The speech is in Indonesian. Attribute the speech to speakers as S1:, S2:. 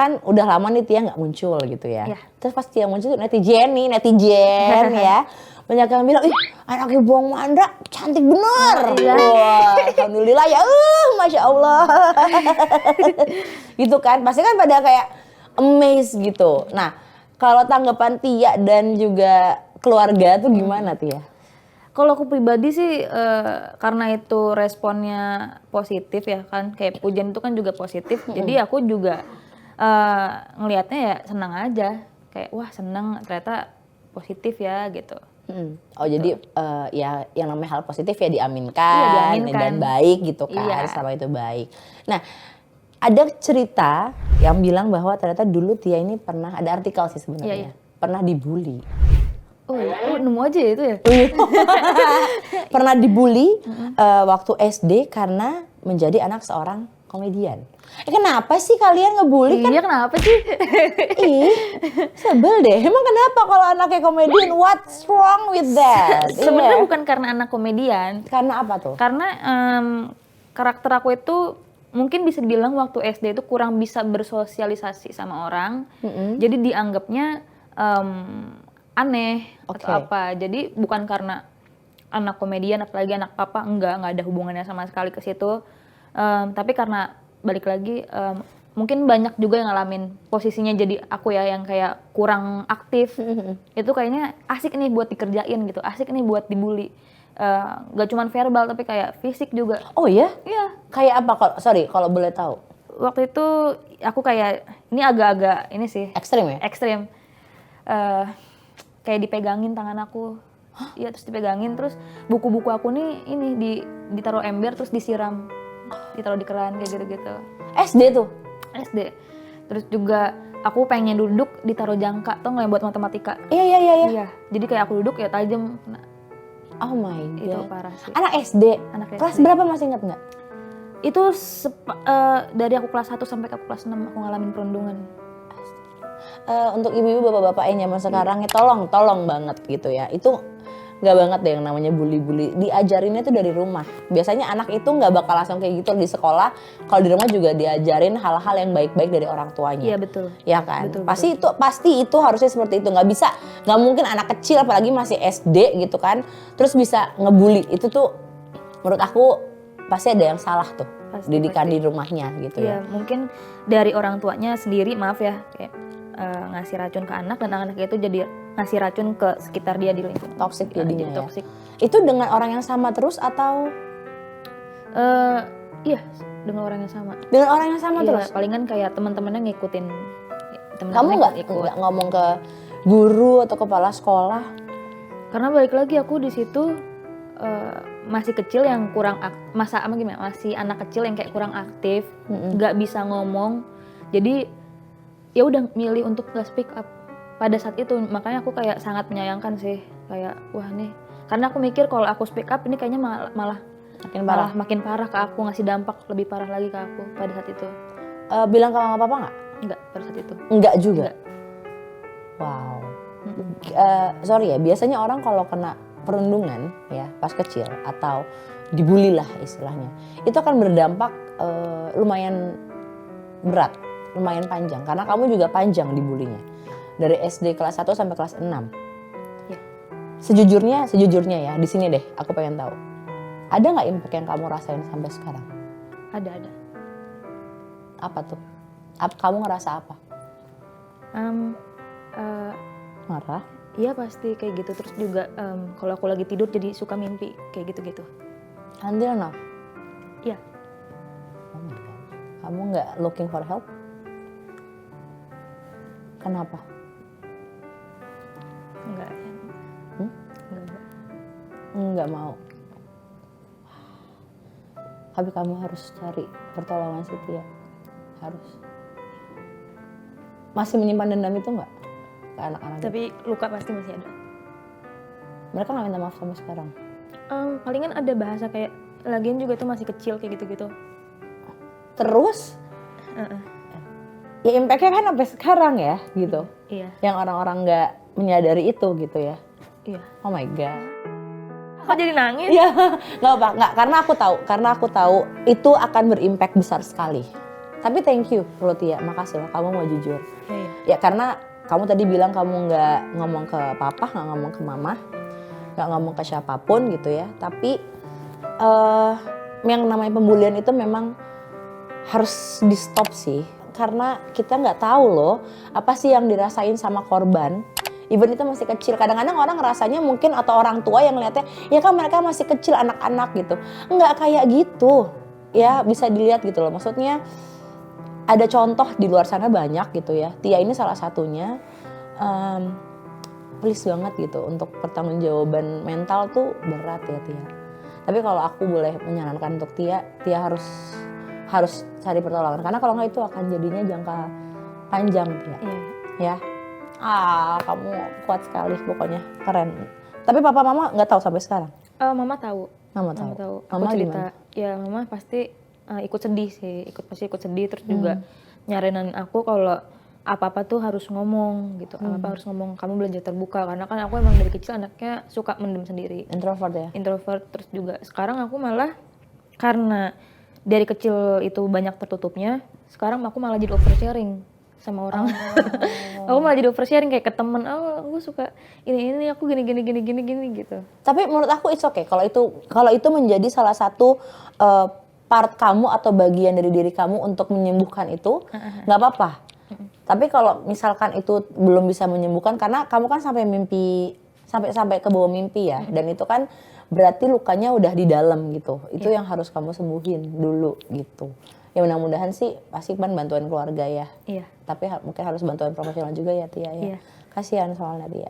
S1: kan udah lama nih Tia nggak muncul gitu ya.
S2: Iya.
S1: Terus pas Tia muncul netizen ya. Banyak yang bilang, ih anaknya Bang Mandra cantik bener. Wah, alhamdulillah ya, Masya Allah. Gitu kan, pasti kan pada kayak amazed gitu. Nah, kalau tanggapan Tia dan juga keluarga tuh gimana Tia?
S2: Kalau aku pribadi sih karena itu responnya positif ya kan, kayak pujian itu kan juga positif. Jadi aku juga ngelihatnya ya senang aja, kayak wah senang ternyata positif ya gitu.
S1: Oh jadi ya yang namanya hal positif ya diaminkan, dan baik gitu kan, selama itu baik. Nah ada cerita yang bilang bahwa ternyata dulu Tia ini pernah, ada artikel sih sebenarnya, pernah dibully.
S2: Oh nemu aja ya itu ya?
S1: Pernah dibully waktu SD karena menjadi anak seorang komedian. Kenapa sih kalian ngebully kan?
S2: Iya kenapa sih?
S1: Ih, sebel deh. Emang kenapa kalau anaknya komedian? What's wrong with that?
S2: Sebenarnya bukan karena anak komedian.
S1: Karena apa tuh?
S2: Karena karakter aku itu mungkin bisa dibilang waktu SD itu kurang bisa bersosialisasi sama orang. Jadi dianggapnya aneh atau apa. Jadi bukan karena anak komedian apalagi anak papa, enggak ada hubungannya sama sekali ke situ. Tapi karena balik lagi mungkin banyak juga yang ngalamin posisinya jadi aku ya yang kayak kurang aktif. Itu kayaknya asik nih buat dikerjain gitu, asik nih buat dibully. Gak cuman verbal tapi kayak fisik juga.
S1: Oh ya?
S2: Iya.
S1: Kayak apa? Kalau boleh tahu.
S2: Waktu itu aku kayak ini agak-agak ini sih.
S1: Ekstrim ya?
S2: Ekstrim. Kayak dipegangin tangan aku. Iya terus dipegangin terus buku-buku aku nih ini ditaruh ember terus disiram. Ditaruh di keran kayak gitu-gitu.
S1: SD tuh?
S2: SD. Terus juga aku pengen duduk ditaruh jangka tuh nggak buat matematika.
S1: Iya.
S2: Jadi kayak aku duduk ya tajam.
S1: Oh my god.
S2: Itu parah sih.
S1: Anak SD? Kelas berapa masih ingat nggak?
S2: Itu dari aku kelas 1 sampai ke kelas 6 aku ngalamin perundungan.
S1: Untuk ibu-ibu bapak-bapak yang zaman sekarang ya tolong banget gitu ya. Itu nggak banget deh yang namanya bully-bully. Diajarinnya tuh dari rumah. Biasanya anak itu nggak bakal langsung kayak gitu di sekolah. Kalau di rumah juga diajarin hal-hal yang baik-baik dari orang tuanya.
S2: Iya betul.
S1: Ya kan. Pasti itu harusnya seperti itu. Nggak mungkin anak kecil apalagi masih SD gitu kan. Terus bisa ngebully. Itu tuh menurut aku pasti ada yang salah tuh. Didikan di rumahnya gitu ya.
S2: Mungkin dari orang tuanya sendiri maaf ya kayak ngasih racun ke anak dan anak itu jadi ngasih racun ke sekitar dia di lingkungan.
S1: Toxic jadinya ya.
S2: Toxic.
S1: Itu dengan orang yang sama terus atau?
S2: Iya, dengan orang yang sama.
S1: Dengan orang yang sama terus?
S2: Palingan kayak teman-temannya ngikutin.
S1: Kamu nggak ngomong ke guru atau kepala sekolah?
S2: Karena balik lagi aku di situ masih kecil yang kurang masih anak kecil yang kayak kurang aktif, nggak bisa ngomong. Jadi ya udah milih untuk nggak speak up pada saat itu. Makanya aku kayak sangat menyayangkan sih, kayak wah nih, karena aku mikir kalau aku speak up ini kayaknya malah makin parah ke aku, ngasih dampak lebih parah lagi ke aku pada saat itu.
S1: Bilang ke mama papa nggak?
S2: Enggak pada saat itu.
S1: Enggak juga.
S2: Enggak.
S1: Wow. Sorry ya, biasanya orang kalau kena perundungan ya pas kecil atau dibully lah istilahnya, itu akan berdampak lumayan berat. Lumayan panjang, karena kamu juga panjang dibulinya. Dari SD kelas 1 sampai kelas 6.
S2: Ya.
S1: Sejujurnya ya, di sini deh aku pengen tahu. Ada nggak impact yang kamu rasain sampai sekarang?
S2: Ada.
S1: Apa tuh? Kamu ngerasa apa? Marah?
S2: Iya pasti kayak gitu. Terus juga kalau aku lagi tidur jadi suka mimpi kayak gitu-gitu.
S1: Until now?
S2: Iya.
S1: Oh my God. Kamu nggak looking for help? Kenapa?
S2: Enggak.
S1: Enggak mau. Tapi kamu harus cari pertolongan sih Tia. Harus. Masih menyimpan dendam itu enggak? Ke anak-anak
S2: Tapi luka pasti masih ada.
S1: Mereka nggak minta maaf sampai sekarang?
S2: Palingan ada bahasa kayak lagian juga itu masih kecil kayak gitu-gitu.
S1: Terus? Ya impact-nya kan sampai sekarang ya gitu.
S2: Iya.
S1: Yang orang-orang nggak menyadari itu gitu ya.
S2: Iya.
S1: Oh my God.
S2: Kok jadi nangis?
S1: Iya, nggak apa, nggak, karena aku tahu itu akan berimpact besar sekali. Tapi thank you loh Tia, makasih loh kamu mau jujur.
S2: Iya.
S1: Ya karena kamu tadi bilang kamu nggak ngomong ke papa, nggak ngomong ke mama, nggak ngomong ke siapapun gitu ya. Tapi yang namanya pembulian itu memang harus di stop sih. Karena kita nggak tahu loh apa sih yang dirasain sama korban. Even itu masih kecil. Kadang-kadang orang rasanya mungkin atau orang tua yang ngeliatnya, ya kan mereka masih kecil anak-anak gitu. Nggak kayak gitu. Ya bisa dilihat gitu loh. Maksudnya ada contoh di luar sana banyak gitu ya. Tia ini salah satunya. Please banget gitu untuk pertanggungjawaban mental tuh berat ya Tia. Tapi kalau aku boleh menyarankan untuk Tia harus cari pertolongan. Karena kalau nggak itu akan jadinya jangka panjang Tia.
S2: Iya.
S1: Ya. Kamu kuat sekali pokoknya. Keren. Tapi papa mama nggak tahu sampai sekarang?
S2: Mama tahu.
S1: Mama
S2: Mama
S1: tahu.
S2: tahu. Aku
S1: Mama
S2: cerita.
S1: gimana?
S2: Ya mama pasti ikut sedih sih. Pasti ikut sedih terus juga nyaranin aku kalau apa-apa tuh harus ngomong gitu. Apa-apa harus ngomong. Kamu belajar terbuka karena kan aku emang dari kecil anaknya suka mendem sendiri.
S1: Introvert ya?
S2: Introvert. Terus juga sekarang aku malah karena dari kecil itu banyak tertutupnya, sekarang aku malah jadi oversharing sama orang. Aku malah jadi oversharing kayak ke temen, aku suka ini aku gini gitu.
S1: Tapi menurut aku it's okay kalau itu menjadi salah satu part kamu atau bagian dari diri kamu untuk menyembuhkan itu, nggak apa-apa. Tapi kalau misalkan itu belum bisa menyembuhkan karena kamu kan sampai ke bawah mimpi ya, dan itu kan berarti lukanya udah di dalam gitu. Itu yang harus kamu sembuhin dulu gitu. Ya mudah-mudahan sih pasti kan bantuan keluarga ya.
S2: Iya.
S1: Tapi mungkin harus bantuan profesional juga ya Tia ya.
S2: Iya.
S1: Kasihan soalnya Tia.